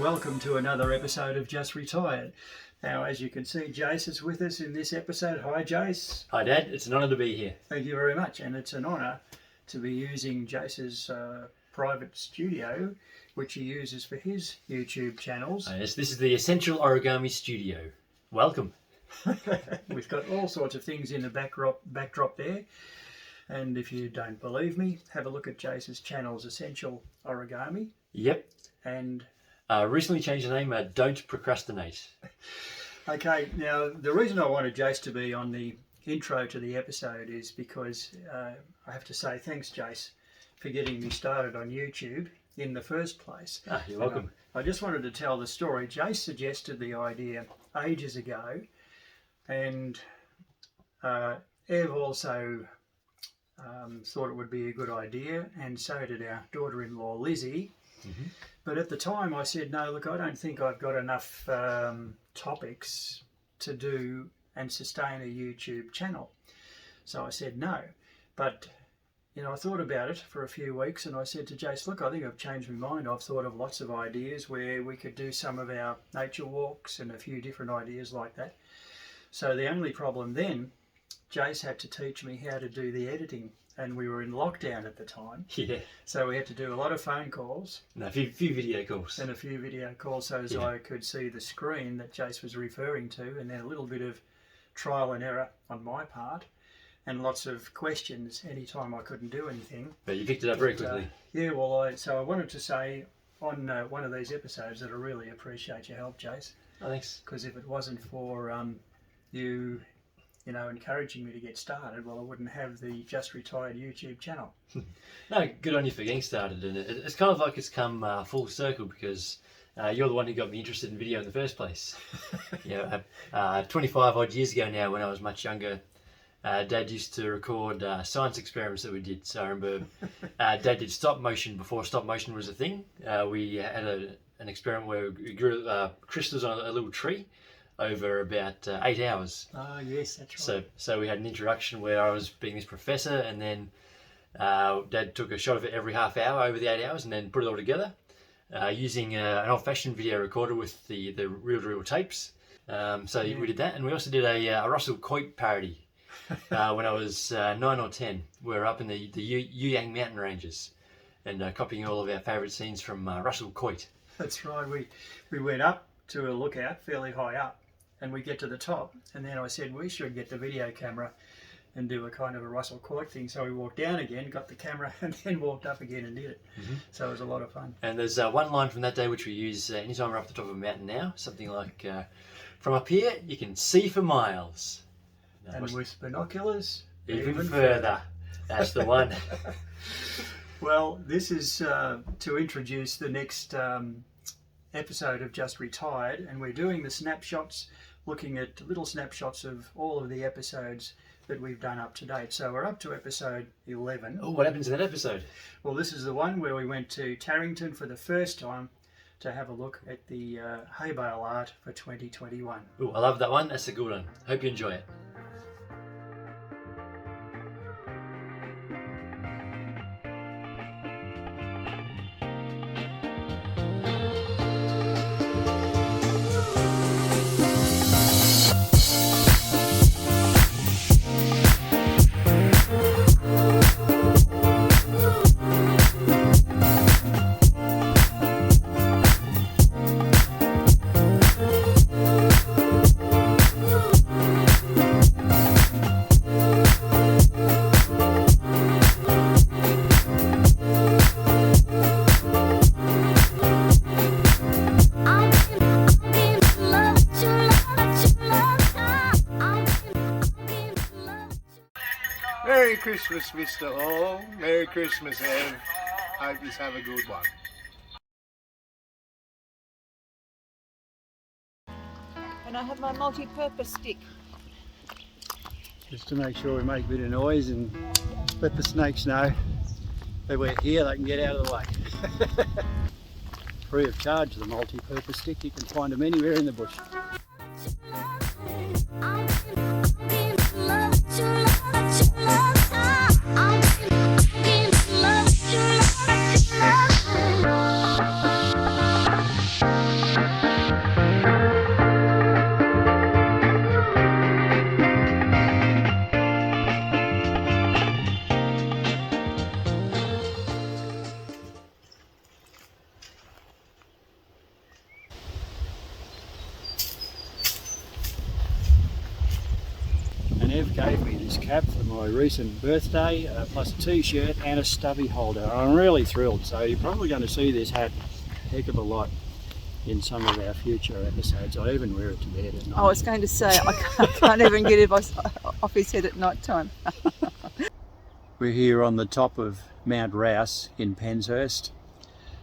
welcome to another episode of Just Retired. Now, as you can see, Jace is with us in this episode. Hi, Jace. Hi, Dad. It's an honour to be here. Thank you very much, and it's an honour to be using Jace's private studio, which he uses for his YouTube channels. Yes, this is the Essential Origami Studio. Welcome. We've got all sorts of things in the backdrop there. And if you don't believe me, have a look at Jace's channel's Essential Origami. Yep. And recently changed the name, Don't Procrastinate. Okay, now the reason I wanted Jace to be on the intro to the episode is because I have to say thanks, Jace, for getting me started on YouTube in the first place. You're welcome. I just wanted to tell the story. Jace suggested the idea ages ago, and Ev also thought it would be a good idea, and so did our daughter-in-law Lizzie. Mm-hmm. But at the time I said, no, look, I don't think I've got enough topics to do and sustain a YouTube channel. So I said no. But, you know, I thought about it for a few weeks and I said to Jace, look, I think I've changed my mind. I've thought of lots of ideas where we could do some of our nature walks and a few different ideas like that. So the only problem then, Jace had to teach me how to do the editing. And we were in lockdown at the time. Yeah. So we had to do a lot of phone calls. No, a few video calls. And a few video calls so as I could see the screen that Jace was referring to, and then a little bit of trial and error on my part, and lots of questions anytime I couldn't do anything. But you picked it up very quickly. Yeah, well, so I wanted to say on one of these episodes that I really appreciate your help, Jace. Oh, thanks. Because if it wasn't for you know, encouraging me to get started, well, I wouldn't have the Just Retired YouTube channel. No, good on you for getting started. And it's kind of like it's come full circle because you're the one who got me interested in video in the first place. 25 odd years ago now, when I was much younger, Dad used to record science experiments that we did. So I remember Dad did stop motion before stop motion was a thing. We had an experiment where we grew crystals on a little tree over about 8 hours. Oh yes, that's right. So we had an introduction where I was being this professor, and then Dad took a shot of it every half hour over the 8 hours, and then put it all together using an old-fashioned video recorder with the reel-to-reel tapes. We did that, and we also did a Russell Coit parody when I was 9 or 10. We were up in the Uyang mountain ranges and copying all of our favourite scenes from Russell Coit. That's right. We went up to a lookout fairly high up, and we get to the top, and then I said we should get the video camera and do a kind of a Russell Coit thing. So we walked down again, got the camera, and then walked up again and did it. Mm-hmm. So it was a lot of fun. And there's one line from that day which we use anytime we're up the top of a mountain now, something like, from up here you can see for miles. And with binoculars, even further. That's the one. Well, this is to introduce the next episode of Just Retired, and we're doing the snapshots, looking at little snapshots of all of the episodes that we've done up to date. So we're up to episode 11. Oh, what happens in that episode? Well, this is the one where we went to Tarrington for the first time to have a look at the hay bale art for 2021. Oh, I love that one. That's a good one. Hope you enjoy it. Merry Christmas, Mr. All. Merry Christmas, Ev. Hope you have a good one. And I have my multi-purpose stick. Just to make sure we make a bit of noise and let the snakes know that we're here, they can get out of the way. Free of charge, the multi-purpose stick. You can find them anywhere in the bush. gave me this cap for my recent birthday, plus a t-shirt and a stubby holder. I'm really thrilled, so you're probably going to see this hat a heck of a lot in some of our future episodes. I even wear it to bed at night. I was going to say, I can't even get it off his head at night time. We're here on the top of Mount Rouse in Penshurst,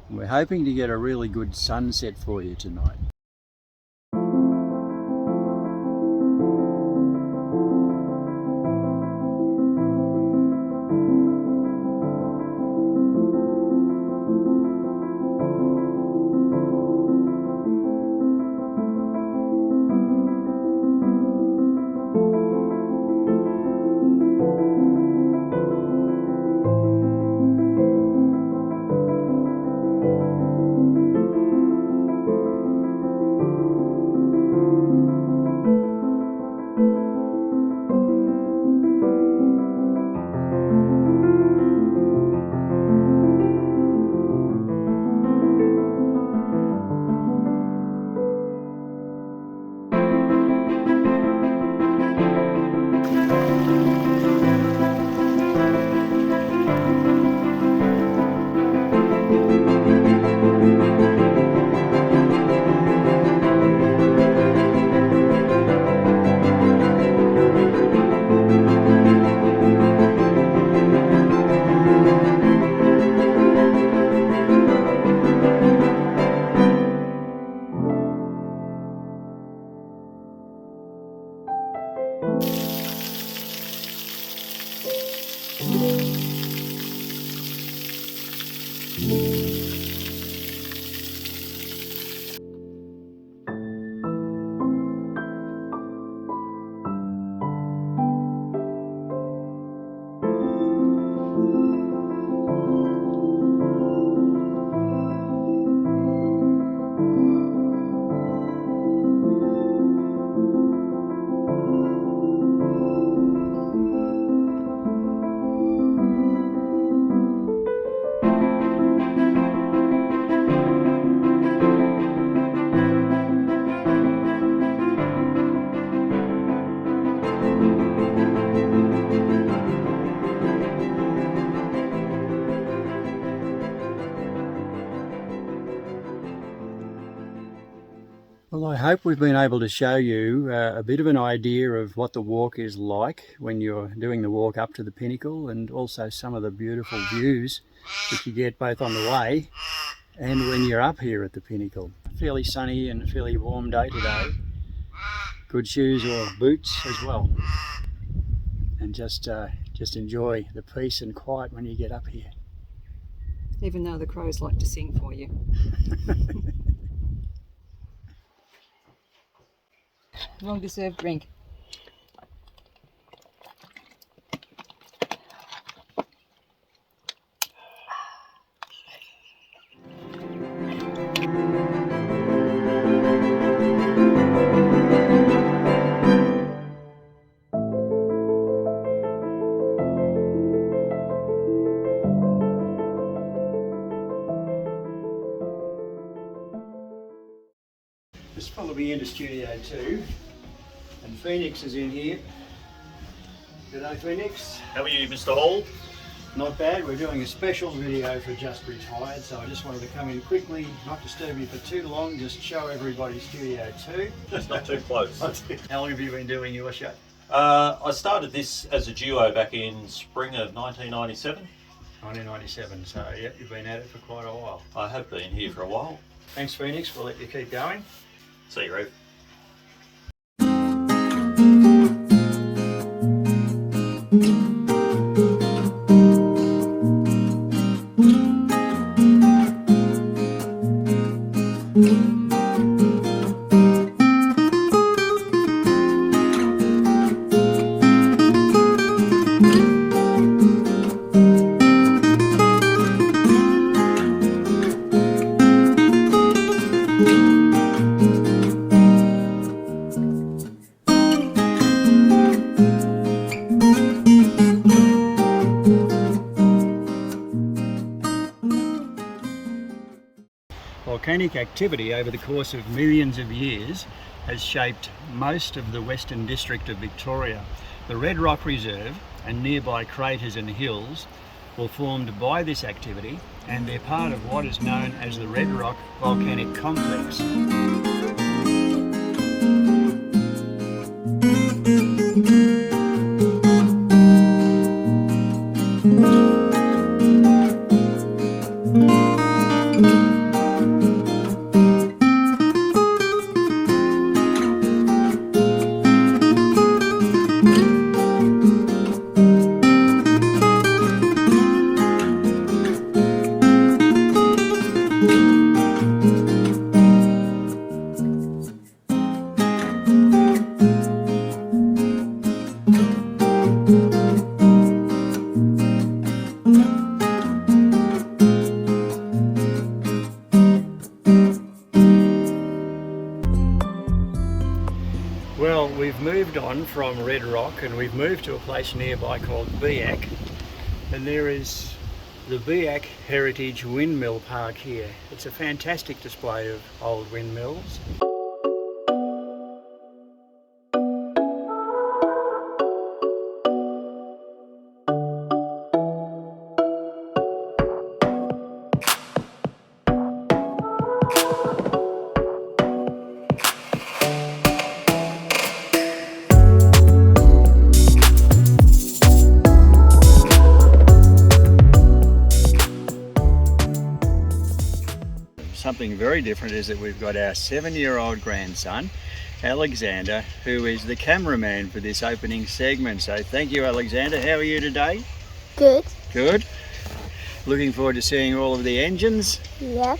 and we're hoping to get a really good sunset for you tonight. Well, I hope we've been able to show you a bit of an idea of what the walk is like when you're doing the walk up to the pinnacle, and also some of the beautiful views that you get both on the way and when you're up here at the pinnacle. Fairly sunny and fairly warm day today. Good shoes or boots as well. And just enjoy the peace and quiet when you get up here. Even though the crows like to sing for you. Well-deserved drink. Just follow me into Studio 2, and Phoenix is in here. G'day Phoenix. How are you, Mr. Hall? Not bad. We're doing a special video for Just Retired, so I just wanted to come in quickly, not disturb you for too long, just show everybody Studio 2. It's not too close. How long have you been doing your show? I started this as a duo back in spring of 1997. 1997, so yep, you've been at it for quite a while. I have been here for a while. Thanks Phoenix, we'll let you keep going. See you, Rev. Volcanic activity over the course of millions of years has shaped most of the Western District of Victoria, The Red Rock Reserve and nearby craters and hills were formed by this activity, and they're part of what is known as the Red Rock Volcanic Complex. Well, we've moved on from Red Rock and we've moved to a place nearby called Biak, and there is the Biak Heritage Windmill Park here. It's a fantastic display of old windmills. Something very different is that we've got our 7-year-old grandson, Alexander, who is the cameraman for this opening segment. So thank you, Alexander. How are you today? Good. Good. Looking forward to seeing all of the engines. Yeah.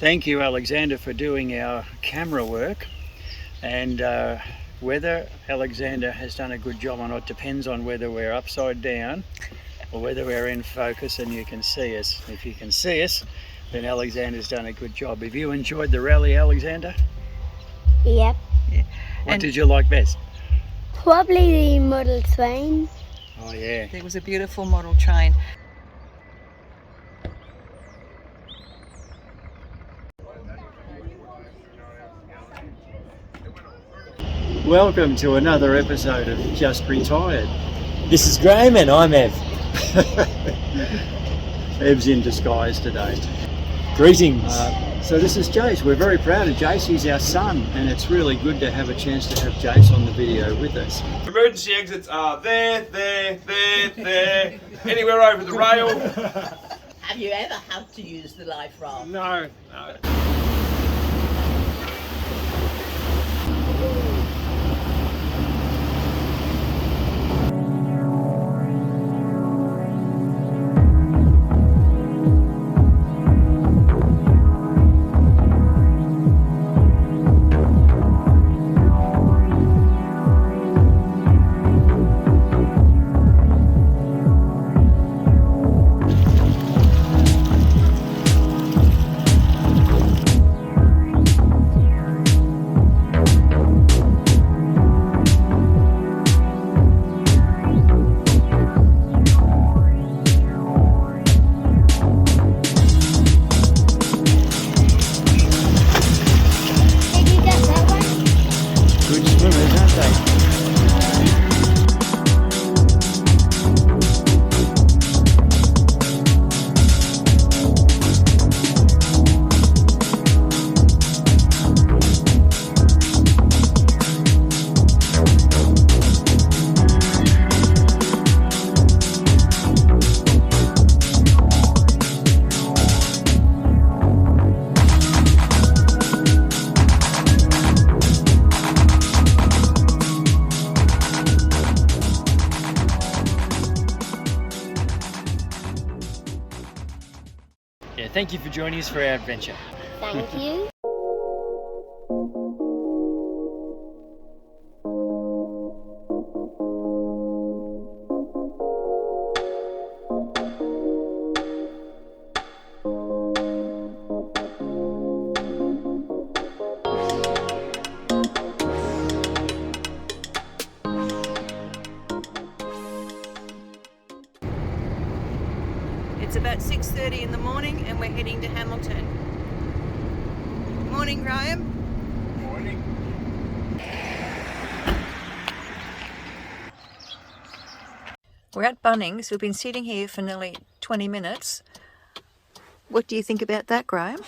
Thank you, Alexander, for doing our camera work. And whether Alexander has done a good job or not depends on whether we're upside down or whether we're in focus and you can see us. If you can see us, then Alexander's done a good job. Have you enjoyed the rally, Alexander? Yep. What did you like best? Probably the model train. Oh yeah. There was a beautiful model train. Welcome to another episode of Just Retired. This is Graham and I'm Ev. Ev's in disguise today. Greetings. So this is Jace. We're very proud of Jace. He's our son, and it's really good to have a chance to have Jace on the video with us. Emergency exits are there, anywhere over the rail. Have you ever had to use the life raft? No. Yeah, thank you for joining us for our adventure. Thank you. It's about 6:30 in the morning and we're heading to Hamilton. Morning, Graham. Morning. We're at Bunnings. We've been sitting here for nearly 20 minutes. What do you think about that, Graham?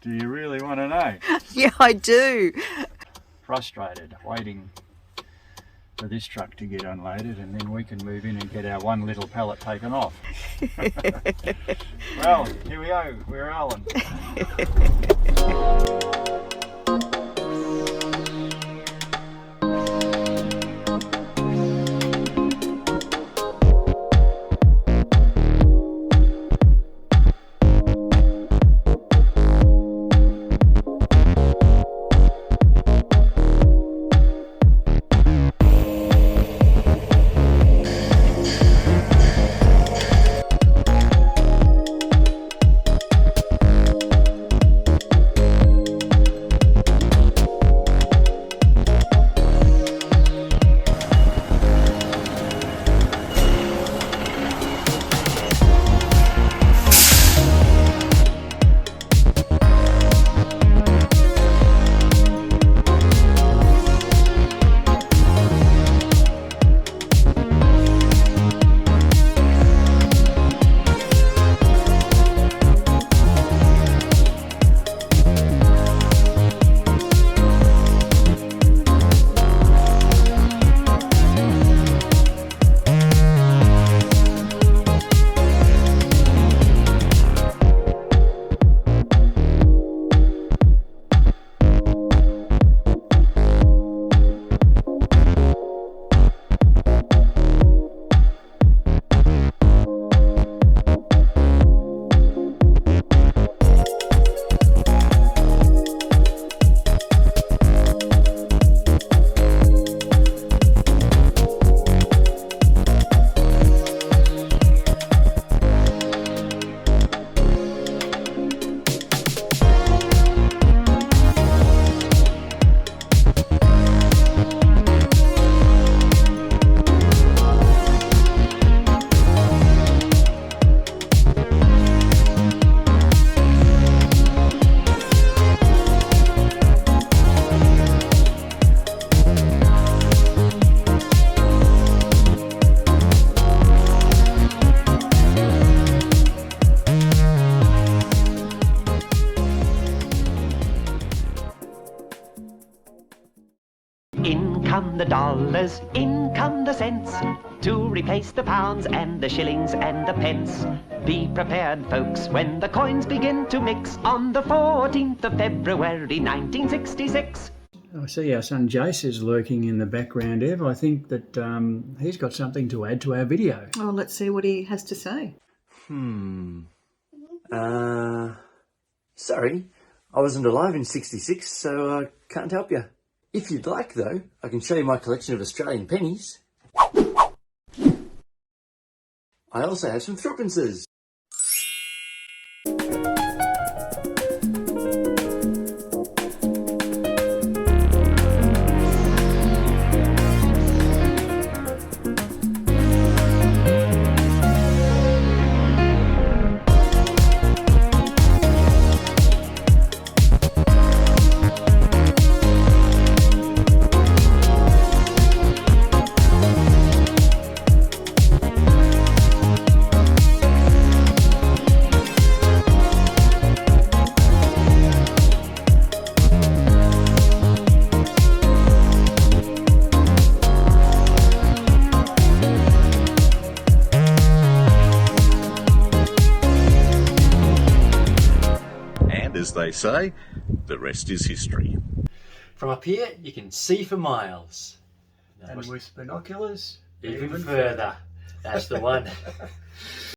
Do you really want to know? Yeah, I do. Frustrated, waiting for this truck to get unloaded and then we can move in and get our one little pallet taken off. Well, here we go, we're rolling. In come the dollars, in come the cents, to replace the pounds and the shillings and the pence. Be prepared, folks, when the coins begin to mix on the 14th of February 1966. I see our son Jace is lurking in the background, Ev. I think that he's got something to add to our video. Oh, let's see what he has to say. Sorry, I wasn't alive in '66, so I can't help you. If you'd like, though, I can show you my collection of Australian pennies. I also have some threepences. As they say, the rest is history. From up here, you can see for miles. And with binoculars, even further. That's the one.